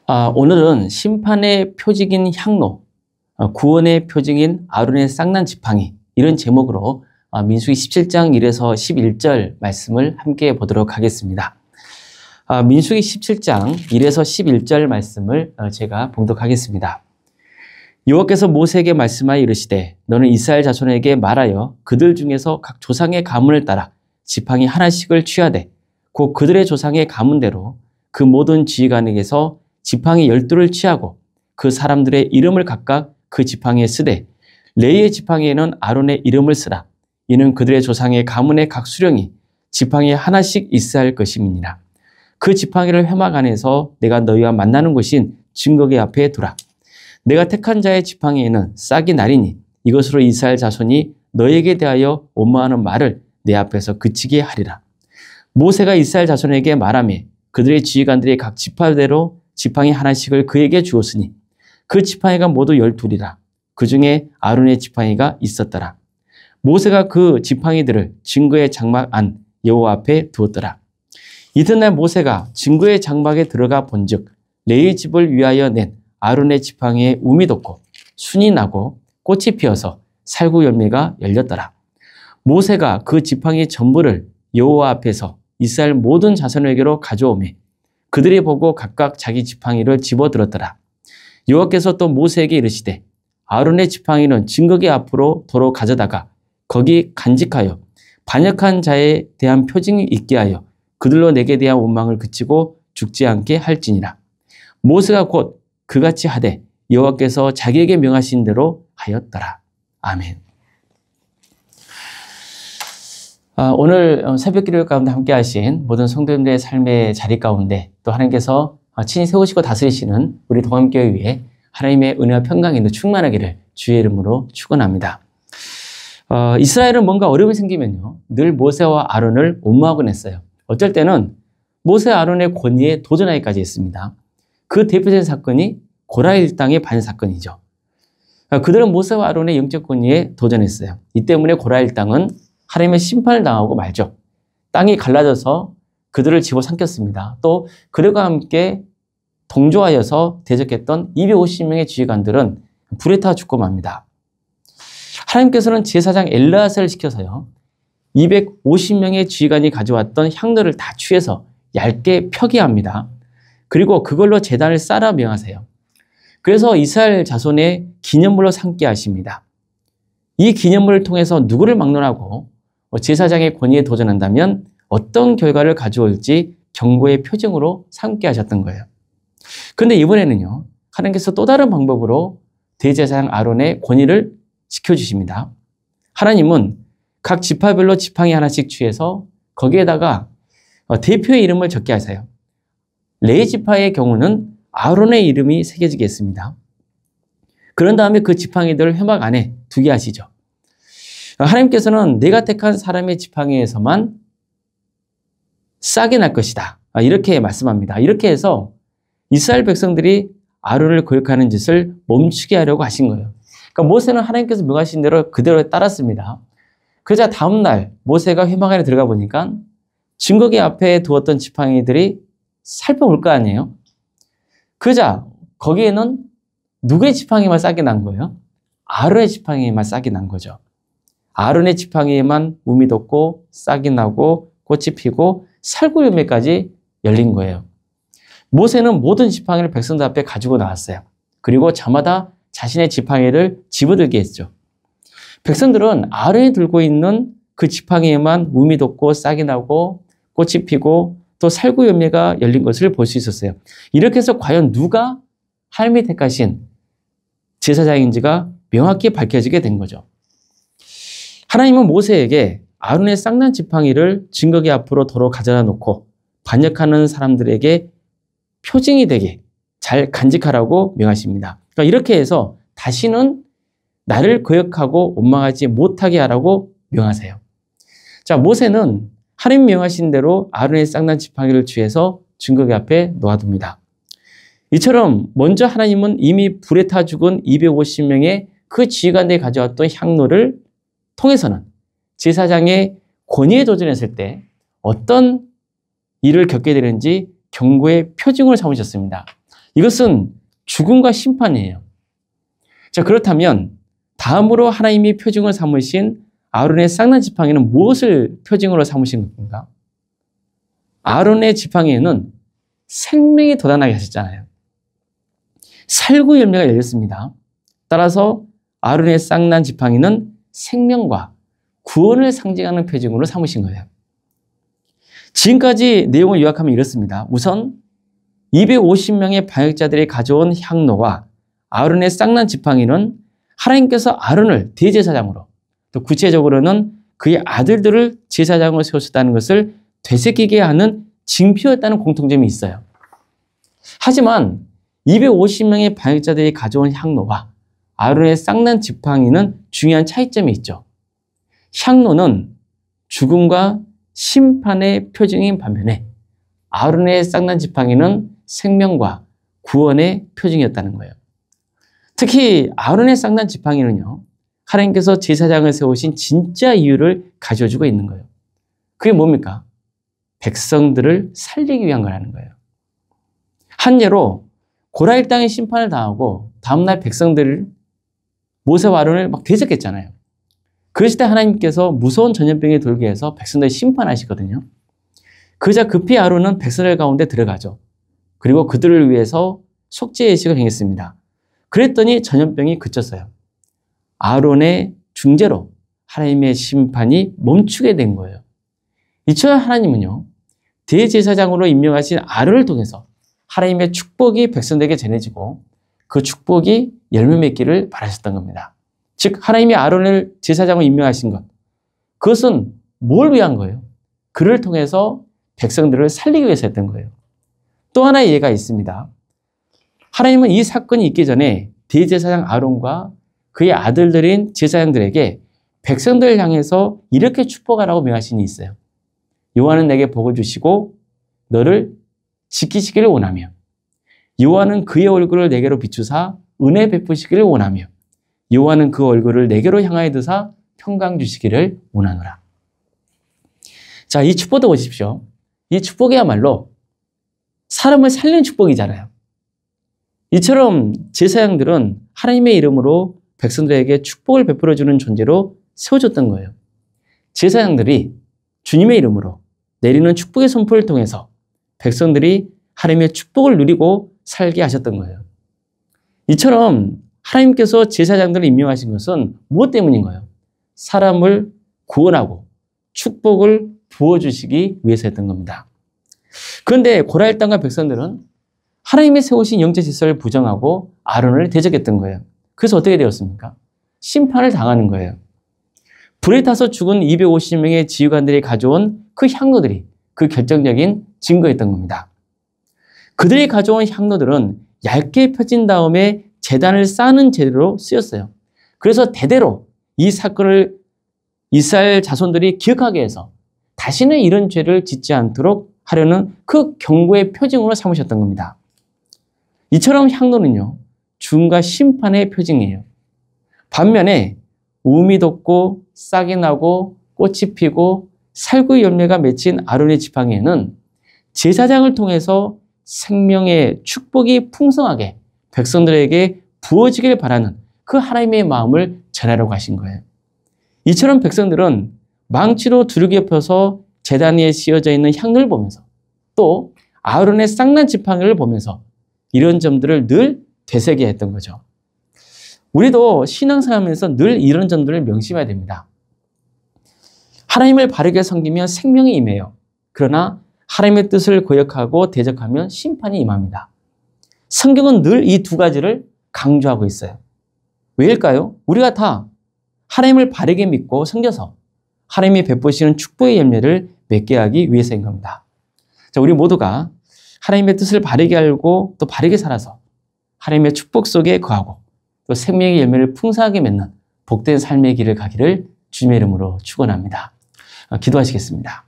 오늘은 심판의 표징인 향로, 구원의 표징인 아론의 쌍난 지팡이, 이런 제목으로 민수기 17장 1에서 11절 말씀을 함께 보도록 하겠습니다. 민수기 17장 1에서 11절 말씀을 제가 봉독하겠습니다. 여호와께서 모세에게 말씀하여 이르시되 너는 이스라엘 자손에게 말하여 그들 중에서 각 조상의 가문을 따라 지팡이 하나씩을 취하되 곧 그들의 조상의 가문대로 그 모든 지휘관에게서 지팡이 12를 취하고 그 사람들의 이름을 각각 그 지팡이에 쓰되 레위의 지팡이에는 아론의 이름을 쓰라. 이는 그들의 조상의 가문의 각 수령이 지팡이 하나씩 있어야 할 것임이니라. 그 지팡이를 회막 안에서 내가 너희와 만나는 곳인 증거궤 앞에 두라. 내가 택한 자의 지팡이에는 싹이 나리니 이것으로 이스라엘 자손이 너희에게 대하여 원망하는 말을 내 앞에서 그치게 하리라. 모세가 이스라엘 자손에게 말하며 그들의 지휘관들이 각 지파대로 지팡이 하나씩을 그에게 주었으니 그 지팡이가 모두 12이라. 그 중에 아론의 지팡이가 있었더라. 모세가 그 지팡이들을 증거의 장막 안 여호와 앞에 두었더라. 이튿날 모세가 증거의 장막에 들어가 본즉 레위 집을 위하여 낸 아론의 지팡이에 움이 돋고 순이 나고 꽃이 피어서 살구 열매가 열렸더라. 모세가 그 지팡이 전부를 여호와 앞에서 이스라엘 모든 자손에게로 가져오매 그들이 보고 각각 자기 지팡이를 집어들었더라. 여호와께서 또 모세에게 이르시되 아론의 지팡이는 증거궤 앞으로 도로 가져다가 거기 간직하여 반역한 자에 대한 표징이 있게 하여 그들로 내게 대한 원망을 그치고 죽지 않게 할지니라. 모세가 곧 그같이 하되 여호와께서 자기에게 명하신 대로 하였더라. 아멘. 오늘 새벽기도 가운데 함께 하신 모든 성도님들의 삶의 자리 가운데 또 하나님께서 친히 세우시고 다스리시는 우리 동암교회 위에 하나님의 은혜와 평강이 충만하기를 주의 이름으로 축원합니다. 이스라엘은 뭔가 어려움이 생기면요 늘 모세와 아론을 원망하곤 했어요. 어쩔 때는 모세 아론의 권위에 도전하기까지 했습니다. 그 대표적인 사건이 고라 일당의 반사건이죠. 그들은 모세와 아론의 영적 권위에 도전했어요. 이 때문에 고라 일당은 하나님의 심판을 당하고 말죠. 땅이 갈라져서 그들을 집어삼켰습니다. 또 그들과 함께 동조하여서 대적했던 250명의 지휘관들은 불에 타 죽고 맙니다. 하나님께서는 제사장 엘르아살을 시켜서요 250명의 지휘관이 가져왔던 향로를 다 취해서 얇게 펴게 합니다. 그리고 그걸로 제단을 쌓아 명하세요. 그래서 이스라엘 자손의 기념물로 삼게 하십니다. 이 기념물을 통해서 누구를 막론하고 제사장의 권위에 도전한다면 어떤 결과를 가져올지 경고의 표징으로 삼게 하셨던 거예요. 그런데 이번에는요 하나님께서 또 다른 방법으로 대제사장 아론의 권위를 지켜주십니다. 하나님은 각 지파별로 지팡이 하나씩 취해서 거기에다가 대표의 이름을 적게 하세요. 레위 지파의 경우는 아론의 이름이 새겨지게 했습니다. 그런 다음에 그 지팡이들을 회막 안에 두게 하시죠. 하나님께서는 내가 택한 사람의 지팡이에서만 싹이 날 것이다. 이렇게 말씀합니다. 이렇게 해서 이스라엘 백성들이 아론을 거역하는 짓을 멈추게 하려고 하신 거예요. 그러니까 모세는 하나님께서 명하신 대로 그대로 따랐습니다. 그러자 다음날 모세가 회막 안에 들어가 보니까 증거궤 앞에 두었던 지팡이들이 살펴볼 거 아니에요. 그러자 거기에는 누구의 지팡이만 싹이 난 거예요? 아론의 지팡이만 싹이 난 거죠. 아론의 지팡이에만 움이 돋고 싹이 나고 꽃이 피고 살구 열매까지 열린 거예요. 모세는 모든 지팡이를 백성들 앞에 가지고 나왔어요. 그리고 저마다 자신의 지팡이를 집어들게 했죠. 백성들은 아론이 들고 있는 그 지팡이에만 움이 돋고 싹이 나고 꽃이 피고 또 살구 열매가 열린 것을 볼 수 있었어요. 이렇게 해서 과연 누가 하나님이 택하신 제사장인지가 명확히 밝혀지게 된 거죠. 하나님은 모세에게 아론의 쌍난 지팡이를 증거궤 앞으로 도로 가져다 놓고 반역하는 사람들에게 표징이 되게 잘 간직하라고 명하십니다. 그러니까 이렇게 해서 다시는 나를 거역하고 원망하지 못하게 하라고 명하세요. 자, 모세는 하나님 명하신 대로 아론의 쌍난 지팡이를 취해서 증거궤 앞에 놓아둡니다. 이처럼 먼저 하나님은 이미 불에 타 죽은 250명의 그 지휘관들이 가져왔던 향로를 통해서는 제사장의 권위에 도전했을 때 어떤 일을 겪게 되는지 경고의 표징을 삼으셨습니다. 이것은 죽음과 심판이에요. 자, 그렇다면 다음으로 하나님이 표징을 삼으신 아론의 쌍난 지팡이는 무엇을 표징으로 삼으신 겁니까? 아론의 지팡이에는 생명이 돋아나게 하셨잖아요. 살구 열매가 열렸습니다. 따라서 아론의 쌍난 지팡이는 생명과 구원을 상징하는 표징으로 삼으신 거예요. 지금까지 내용을 요약하면 이렇습니다. 우선 250명의 방역자들이 가져온 향로와 아론의 쌍난 지팡이는 하나님께서 아론을 대제사장으로, 또 구체적으로는 그의 아들들을 제사장으로 세우셨다는 것을 되새기게 하는 징표였다는 공통점이 있어요. 하지만 250명의 방역자들이 가져온 향로와 아론의 쌍난 지팡이는 중요한 차이점이 있죠. 향로는 죽음과 심판의 표징인 반면에 아론의 쌍난 지팡이는 생명과 구원의 표징이었다는 거예요. 특히 아론의 쌍난 지팡이는요, 하나님께서 제사장을 세우신 진짜 이유를 가져주고 있는 거예요. 그게 뭡니까? 백성들을 살리기 위한 거라는 거예요. 한 예로 고라일 땅에 심판을 당하고 다음날 백성들을 모세와 아론을 막 대적했잖아요. 그러실 때 하나님께서 무서운 전염병이 돌게 해서 백성들을 심판하시거든요. 그러자 급히 아론은 백성들 가운데 들어가죠. 그리고 그들을 위해서 속죄 예식을 행했습니다. 그랬더니 전염병이 그쳤어요. 아론의 중재로 하나님의 심판이 멈추게 된 거예요. 이처럼 하나님은요, 대제사장으로 임명하신 아론을 통해서 하나님의 축복이 백성들에게 전해지고 그 축복이 열매 맺기를 바라셨던 겁니다. 즉 하나님이 아론을 제사장으로 임명하신 것, 그것은 뭘 위한 거예요? 그를 통해서 백성들을 살리기 위해서 했던 거예요. 또 하나의 예가 있습니다. 하나님은 이 사건이 있기 전에 대제사장 아론과 그의 아들들인 제사장들에게 백성들을 향해서 이렇게 축복하라고 명하신 일이 있어요. 여호와는 내게 복을 주시고 너를 지키시기를 원하며, 여호와는 그의 얼굴을 내게로 비추사 은혜 베푸시기를 원하며, 여호와는 그 얼굴을 내게로 향하여 드사 평강 주시기를 원하노라. 자, 이 축복도 보십시오. 이 축복이야말로 사람을 살리는 축복이잖아요. 이처럼 제사장들은 하나님의 이름으로 백성들에게 축복을 베풀어주는 존재로 세워졌던 거예요. 제사장들이 주님의 이름으로 내리는 축복의 선포를 통해서 백성들이 하나님의 축복을 누리고 살게 하셨던 거예요. 이처럼 하나님께서 제사장들을 임명하신 것은 무엇 때문인가요? 사람을 구원하고 축복을 부어주시기 위해서였던 겁니다. 그런데 고라일 땅과 백성들은 하나님이 세우신 영적 질서를 부정하고 아론을 대적했던 거예요. 그래서 어떻게 되었습니까? 심판을 당하는 거예요. 불에 타서 죽은 250명의 지휘관들이 가져온 그 향로들이 그 결정적인 증거였던 겁니다. 그들이 가져온 향로들은 얇게 펴진 다음에 제단을 쌓는 재료로 쓰였어요. 그래서 대대로 이 사건을 이스라엘 자손들이 기억하게 해서 다시는 이런 죄를 짓지 않도록 하려는 그 경고의 표징으로 삼으셨던 겁니다. 이처럼 향로는요, 죽음과 심판의 표징이에요. 반면에 우음이 돋고 싹이 나고 꽃이 피고 살구의 열매가 맺힌 아론의 지팡이에는 제사장을 통해서 생명의 축복이 풍성하게 백성들에게 부어지길 바라는 그 하나님의 마음을 전하려고 하신 거예요. 이처럼 백성들은 망치로 두르게 펴서 제단 위에 씌어져 있는 향로를 보면서 또 아론의 쌍난 지팡이를 보면서 이런 점들을 늘 되새겨 했던 거죠. 우리도 신앙생활하면서 늘 이런 점들을 명심해야 됩니다. 하나님을 바르게 섬기면 생명이 임해요. 그러나 하나님의 뜻을 거역하고 대적하면 심판이 임합니다. 성경은 늘 이 두 가지를 강조하고 있어요. 왜일까요? 우리가 다 하나님을 바르게 믿고 섬겨서 하나님이 베푸시는 축복의 열매를 맺게 하기 위해서인 겁니다. 자, 우리 모두가 하나님의 뜻을 바르게 알고 또 바르게 살아서 하나님의 축복 속에 거하고 또 생명의 열매를 풍성하게 맺는 복된 삶의 길을 가기를 주님의 이름으로 축원합니다. 기도하시겠습니다.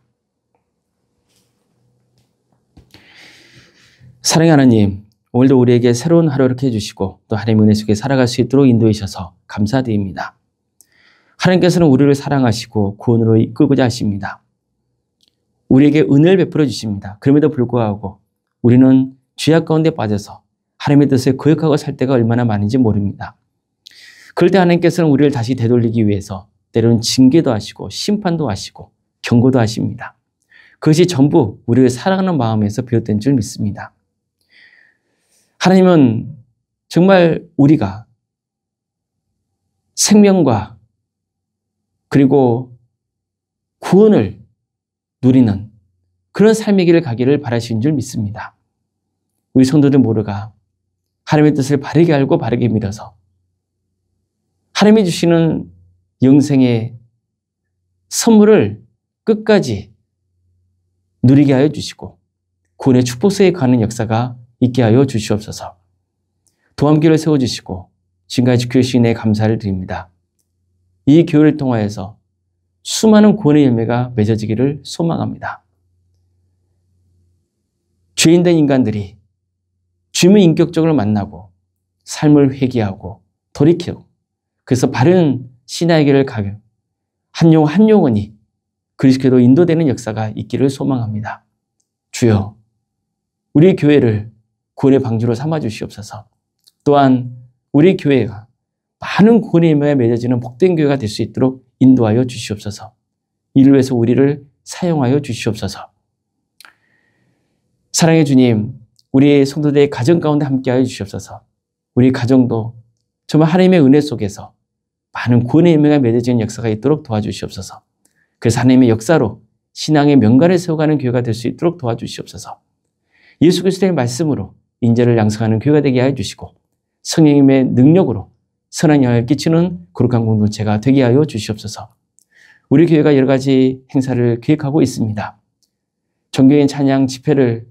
사랑의 하나님, 오늘도 우리에게 새로운 하루를 이렇게 해주시고 또 하나님의 은혜 속에 살아갈 수 있도록 인도해 주셔서 감사드립니다. 하나님께서는 우리를 사랑하시고 구원으로 이끌고자 하십니다. 우리에게 은혜를 베풀어 주십니다. 그럼에도 불구하고 우리는 죄악 가운데 빠져서 하나님의 뜻을 거역하고 살 때가 얼마나 많은지 모릅니다. 그럴 때 하나님께서는 우리를 다시 되돌리기 위해서 때로는 징계도 하시고 심판도 하시고 경고도 하십니다. 그것이 전부 우리를 사랑하는 마음에서 비롯된 줄 믿습니다. 하나님은 정말 우리가 생명과 그리고 구원을 누리는 그런 삶의 길을 가기를 바라시는 줄 믿습니다. 우리 성도들 모두가 하나님의 뜻을 바르게 알고 바르게 믿어서 하나님이 주시는 영생의 선물을 끝까지 누리게 하여 주시고 구원의 축복속에 가는 역사가 있게 하여 주시옵소서. 도함교회를 세워주시고 지금까지 지켜주신 은혜에 감사를 드립니다. 이 교회를 통하여서 수많은 구원의 열매가 맺어지기를 소망합니다. 죄인된 인간들이 주님을 인격적으로 만나고 삶을 회개하고 돌이키고 그래서 바른 신앙의 길을 가게 한 영혼 한 영혼이 그리스도로 인도되는 역사가 있기를 소망합니다. 주여, 우리 교회를 구원의 방주로 삼아 주시옵소서. 또한 우리 교회가 많은 구원의 열매가 맺어지는 복된 교회가 될 수 있도록 인도하여 주시옵소서. 이를 위해서 우리를 사용하여 주시옵소서. 사랑의 주님, 우리 성도들의 가정 가운데 함께하여 주시옵소서. 우리 가정도 정말 하나님의 은혜 속에서 많은 구원의 열매가 맺어지는 역사가 있도록 도와주시옵소서. 그래서 하나님의 역사로 신앙의 명가를 세워가는 교회가 될 수 있도록 도와주시옵소서. 예수 그리스도의 말씀으로 인재를 양성하는 교회가 되게 하여 주시고 성령님의 능력으로 선한 영향을 끼치는 거룩한 공동체가 되게 하여 주시옵소서. 우리 교회가 여러 가지 행사를 계획하고 있습니다. 정교인 찬양 집회를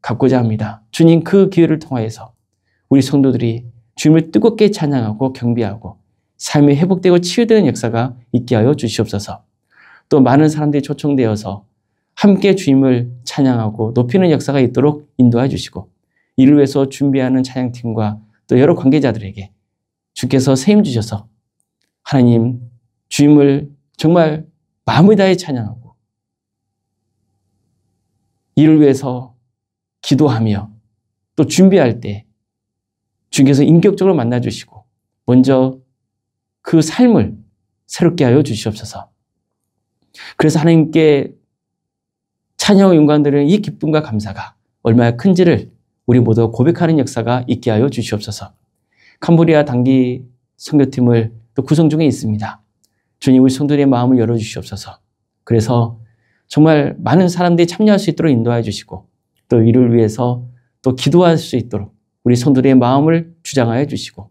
갖고자 합니다. 주님, 그 기회를 통하여서 우리 성도들이 주님을 뜨겁게 찬양하고 경배하고 삶이 회복되고 치유되는 역사가 있게 하여 주시옵소서. 또 많은 사람들이 초청되어서 함께 주님을 찬양하고 높이는 역사가 있도록 인도해 주시고 이를 위해서 준비하는 찬양팀과 또 여러 관계자들에게 주께서 세임 주셔서 하나님 주님을 정말 마음을 다해 찬양하고 이를 위해서 기도하며 또 준비할 때 주께서 인격적으로 만나주시고 먼저 그 삶을 새롭게 하여 주시옵소서. 그래서 하나님께 찬양과 영광드리는 이 기쁨과 감사가 얼마나 큰지를 우리 모두 고백하는 역사가 있게 하여 주시옵소서. 캄보디아 단기 선교팀을 또 구성 중에 있습니다. 주님, 우리 성도들의 마음을 열어주시옵소서. 그래서 정말 많은 사람들이 참여할 수 있도록 인도해 주시고 또 이를 위해서 또 기도할 수 있도록 우리 성도들의 마음을 주장하여 주시고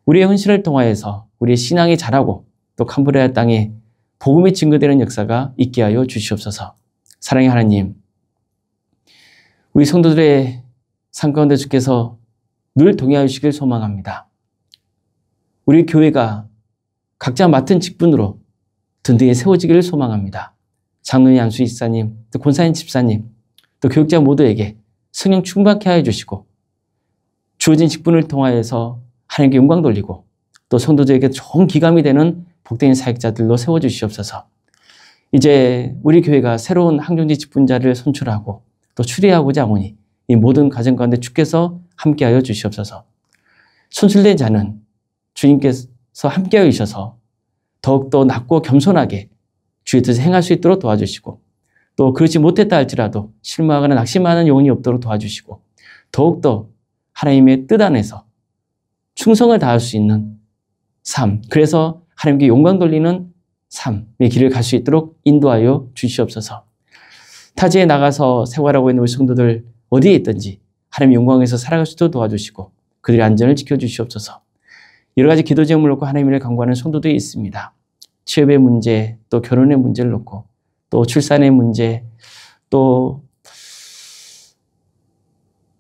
우리의 헌신을 통하여서 우리의 신앙이 자라고 또 캄보디아 땅에 복음이 증거되는 역사가 있게 하여 주시옵소서. 사랑의 하나님, 우리 성도들의 삶 가운데 주께서 늘 동행하여 주시길 소망합니다. 우리 교회가 각자 맡은 직분으로 든든히 세워지기를 소망합니다. 장로님, 안수 이사님, 또 권사님, 집사님, 또 교육자 모두에게 성령 충만케 하여 주시고 주어진 직분을 통하여서 하나님께 영광 돌리고 또 성도들에게 좋은 기감이 되는 복된 사역자들로 세워주시옵소서. 이제 우리 교회가 새로운 항정지 직분자를 선출하고 또 추대하고자 하오니 이 모든 가정 가운데 주께서 함께하여 주시옵소서. 선출된 자는 주님께서 함께하여 주셔서 더욱더 낮고 겸손하게 주의 뜻을 행할 수 있도록 도와주시고 또 그렇지 못했다 할지라도 실망하거나 낙심하는 영혼이 없도록 도와주시고 더욱더 하나님의 뜻 안에서 충성을 다할 수 있는 삶, 그래서 하나님께 영광 돌리는 삶의 길을 갈 수 있도록 인도하여 주시옵소서. 타지에 나가서 생활하고 있는 우리 성도들 어디에 있든지 하나님의 영광에서 살아갈 수 있도록 도와주시고 그들의 안전을 지켜주시옵소서. 여러 가지 기도 제목을 놓고 하나님을 간구하는 성도들이 있습니다. 취업의 문제, 또 결혼의 문제를 놓고 또 출산의 문제, 또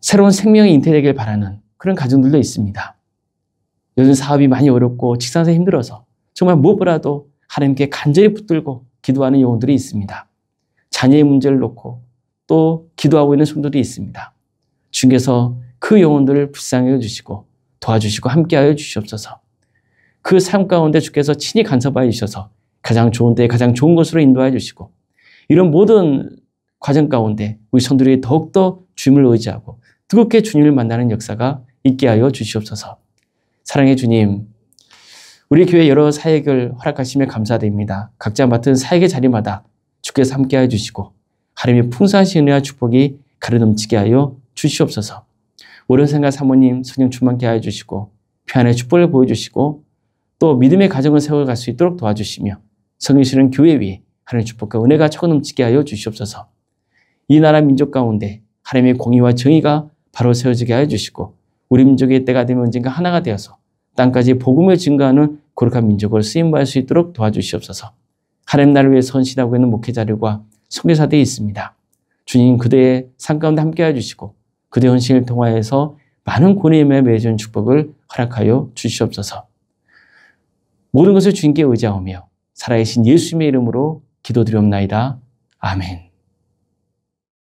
새로운 생명이 잉태되길 바라는 그런 가정들도 있습니다. 요즘 사업이 많이 어렵고 직장에서 힘들어서 정말 무엇보다도 하나님께 간절히 붙들고 기도하는 영혼들이 있습니다. 자녀의 문제를 놓고 또 기도하고 있는 성도들이 있습니다. 주께서 그 영혼들을 불쌍히 주시고 도와주시고 함께하여 주시옵소서. 그 삶 가운데 주께서 친히 간섭하여 주셔서 가장 좋은 때에 가장 좋은 것으로 인도하여 주시고 이런 모든 과정 가운데 우리 성도들이 더욱더 주님을 의지하고 뜨겁게 주님을 만나는 역사가 있게 하여 주시옵소서. 사랑의 주님, 우리 교회 여러 사역을 허락하시며 감사드립니다. 각자 맡은 사역의 자리마다 주께서 함께하여 주시고 하나님의 풍성하신 은혜와 축복이 가르넘치게 하여 주시옵소서. 모든 생각 사모님 성령 충만케 하여 주시고 평안의 축복을 보여주시고 또 믿음의 가정을 세워갈 수 있도록 도와주시며 성령이시는 교회 위에 하나님의 축복과 은혜가 차고 넘치게 하여 주시옵소서. 이 나라 민족 가운데 하나님의 공의와 정의가 바로 세워지게 하여 주시고 우리 민족의 때가 되면 언젠가 하나가 되어서 땅까지 복음을 증거하는 거룩한 민족을 쓰임받을 수 있도록 도와주시옵소서. 하나님 나라를 위해 헌신하고 있는 목회자들과 선교사들이 있습니다. 주님 그대의 삶 가운데 함께해 주시고 그대의 헌신을 통하여서 많은 권위에 맺어준 축복을 허락하여 주시옵소서. 모든 것을 주님께 의지하오며 살아계신 예수님의 이름으로 기도드리옵나이다. 아멘.